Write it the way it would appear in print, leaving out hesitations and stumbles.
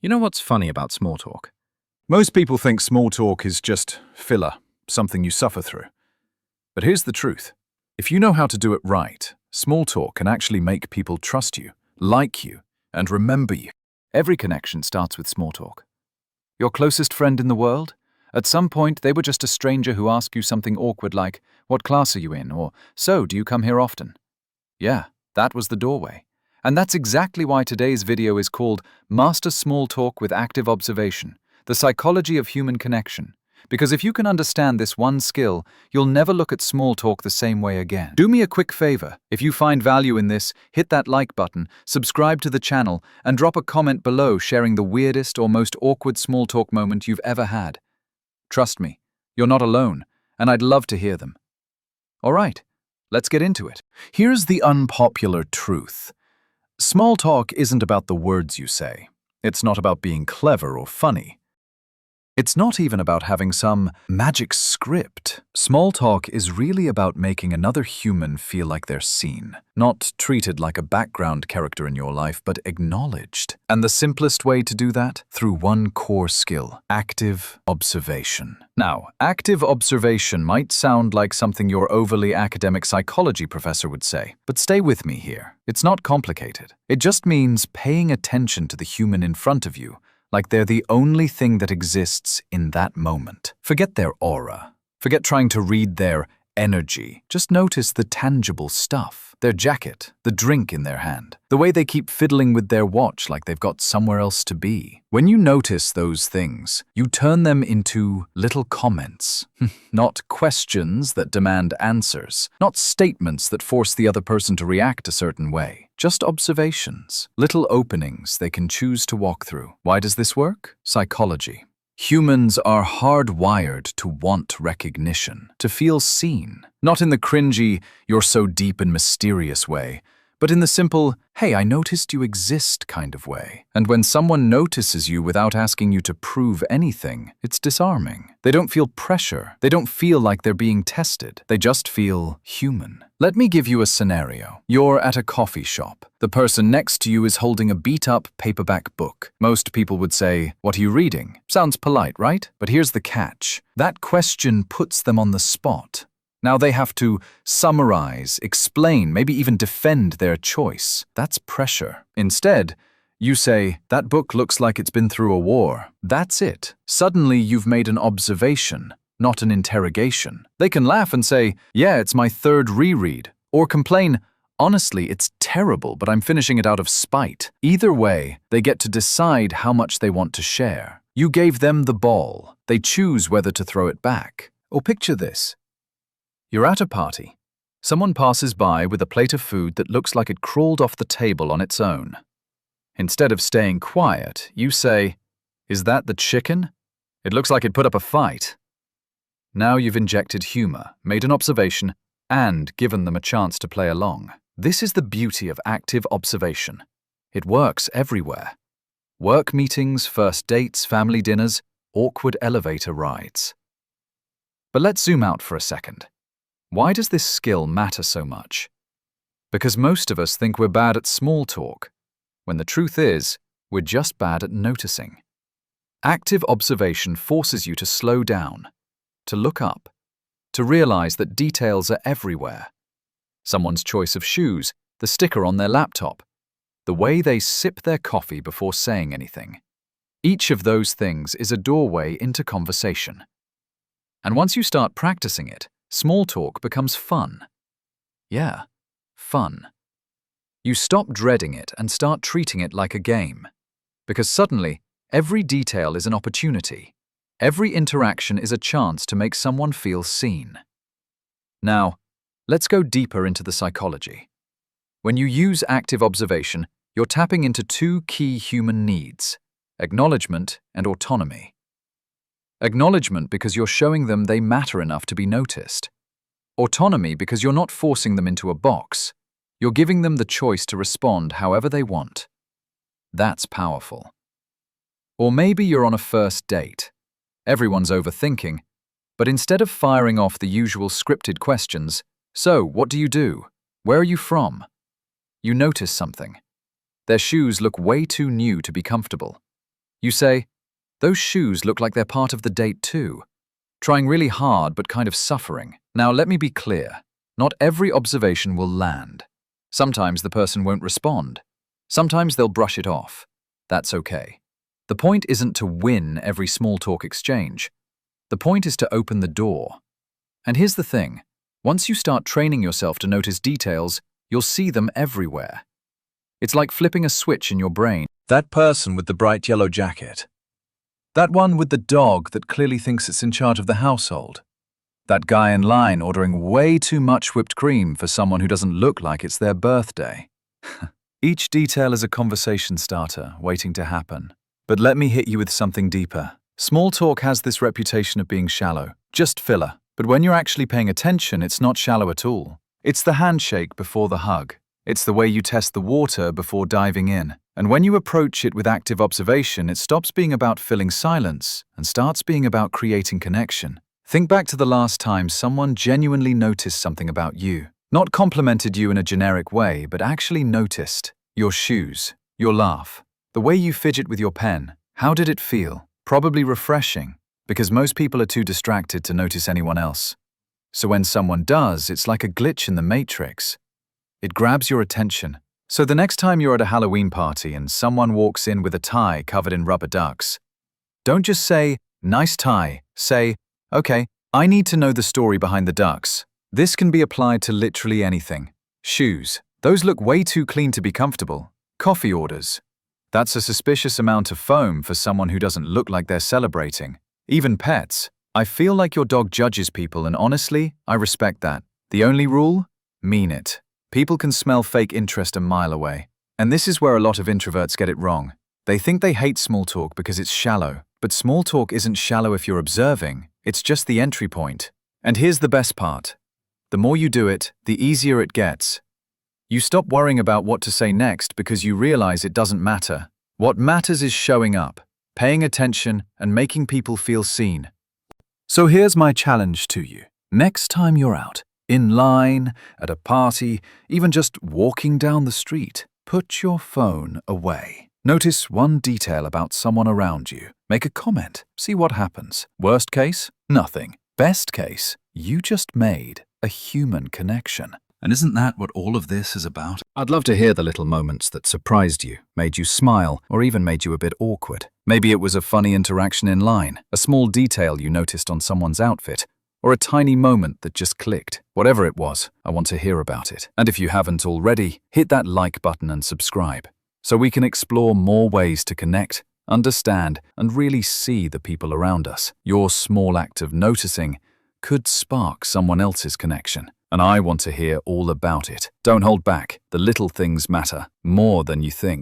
You know what's funny about small talk? Most people think small talk is just filler, something you suffer through. But here's the truth. If you know how to do it right, small talk can actually make people trust you, like you, and remember you. Every connection starts with small talk. Your closest friend in the world? At some point, they were just a stranger who asked you something awkward like, "What class are you in?" or "So, do you come here often?" Yeah, that was the doorway. And that's exactly why today's video is called Master Small Talk with Active Observation, the psychology of human connection. Because if you can understand this one skill, you'll never look at small talk the same way again. Do me a quick favor. If you find value in this, hit that like button, subscribe to the channel, and drop a comment below sharing the weirdest or most awkward small talk moment you've ever had. Trust me, you're not alone, and I'd love to hear them. All right, let's get into it. Here's the unpopular truth. Small talk isn't about the words you say. It's not about being clever or funny. It's not even about having some magic script. Small talk is really about making another human feel like they're seen, not treated like a background character in your life, but acknowledged. And the simplest way to do that? Through one core skill, active observation. Now, active observation might sound like something your overly academic psychology professor would say, but stay with me here. It's not complicated. It just means paying attention to the human in front of you, like they're the only thing that exists in that moment. Forget their aura. Forget trying to read their energy. Just notice the tangible stuff. Their jacket, the drink in their hand, the way they keep fiddling with their watch like they've got somewhere else to be. When you notice those things, you turn them into little comments. Not questions that demand answers. Not statements that force the other person to react a certain way. Just observations. Little openings they can choose to walk through. Why does this work? Psychology. Humans are hardwired to want recognition, to feel seen. Not in the cringy, "you're so deep and mysterious" way, but in the simple, "hey, I noticed you exist" kind of way. And when someone notices you without asking you to prove anything, it's disarming. They don't feel pressure. They don't feel like they're being tested. They just feel human. Let me give you a scenario. You're at a coffee shop. The person next to you is holding a beat-up paperback book. Most people would say, "What are you reading?" Sounds polite, right? But here's the catch. That question puts them on the spot. Now they have to summarize, explain, maybe even defend their choice. That's pressure. Instead, you say, "That book looks like it's been through a war." That's it. Suddenly you've made an observation, not an interrogation. They can laugh and say, "Yeah, it's my third reread," or complain, "Honestly, it's terrible, but I'm finishing it out of spite." Either way, they get to decide how much they want to share. You gave them the ball. They choose whether to throw it back. Or picture this. You're at a party. Someone passes by with a plate of food that looks like it crawled off the table on its own. Instead of staying quiet, you say, "Is that the chicken? It looks like it put up a fight." Now you've injected humor, made an observation, and given them a chance to play along. This is the beauty of active observation. It works everywhere. Work meetings, first dates, family dinners, awkward elevator rides. But let's zoom out for a second. Why does this skill matter so much? Because most of us think we're bad at small talk, when the truth is, we're just bad at noticing. Active observation forces you to slow down, to look up, to realize that details are everywhere. Someone's choice of shoes, the sticker on their laptop, the way they sip their coffee before saying anything. Each of those things is a doorway into conversation. And once you start practicing it, small talk becomes fun. Yeah, fun. You stop dreading it and start treating it like a game. Because suddenly, every detail is an opportunity. Every interaction is a chance to make someone feel seen. Now, let's go deeper into the psychology. When you use active observation, you're tapping into two key human needs: acknowledgment and autonomy. Acknowledgement because you're showing them they matter enough to be noticed. Autonomy because you're not forcing them into a box. You're giving them the choice to respond however they want. That's powerful. Or maybe you're on a first date. Everyone's overthinking, but instead of firing off the usual scripted questions, "So, what do you do? Where are you from?" you notice something. Their shoes look way too new to be comfortable. You say, "Those shoes look like they're part of the date too." Trying really hard but kind of suffering. Now let me be clear. Not every observation will land. Sometimes the person won't respond. Sometimes they'll brush it off. That's okay. The point isn't to win every small talk exchange. The point is to open the door. And here's the thing. Once you start training yourself to notice details, you'll see them everywhere. It's like flipping a switch in your brain. That person with the bright yellow jacket. That one with the dog that clearly thinks it's in charge of the household. That guy in line ordering way too much whipped cream for someone who doesn't look like it's their birthday. Each detail is a conversation starter waiting to happen. But let me hit you with something deeper. Small talk has this reputation of being shallow, just filler. But when you're actually paying attention, it's not shallow at all. It's the handshake before the hug. It's the way you test the water before diving in. And when you approach it with active observation, it stops being about filling silence and starts being about creating connection. Think back to the last time someone genuinely noticed something about you. Not complimented you in a generic way, but actually noticed. Your shoes, your laugh, the way you fidget with your pen. How did it feel? Probably refreshing, because most people are too distracted to notice anyone else. So when someone does, it's like a glitch in the matrix. It grabs your attention. So the next time you're at a Halloween party and someone walks in with a tie covered in rubber ducks, don't just say, "Nice tie." Say, "Okay, I need to know the story behind the ducks." This can be applied to literally anything. Shoes. Those look way too clean to be comfortable. Coffee orders. That's a suspicious amount of foam for someone who doesn't look like they're celebrating. Even pets. I feel like your dog judges people, and honestly, I respect that. The only rule? Mean it. People can smell fake interest a mile away. And this is where a lot of introverts get it wrong. They think they hate small talk because it's shallow. But small talk isn't shallow if you're observing. It's just the entry point. And here's the best part. The more you do it, the easier it gets. You stop worrying about what to say next because you realize it doesn't matter. What matters is showing up, paying attention, and making people feel seen. So here's my challenge to you. Next time you're out, in line, at a party, even just walking down the street, put your phone away. Notice one detail about someone around you. Make a comment. See what happens. Worst case? Nothing. Best case? You just made a human connection. And isn't that what all of this is about? I'd love to hear the little moments that surprised you, made you smile, or even made you a bit awkward. Maybe it was a funny interaction in line, a small detail you noticed on someone's outfit, or a tiny moment that just clicked. Whatever it was, I want to hear about it. And if you haven't already, hit that like button and subscribe, so we can explore more ways to connect, understand, and really see the people around us. Your small act of noticing could spark someone else's connection. And I want to hear all about it. Don't hold back. The little things matter more than you think.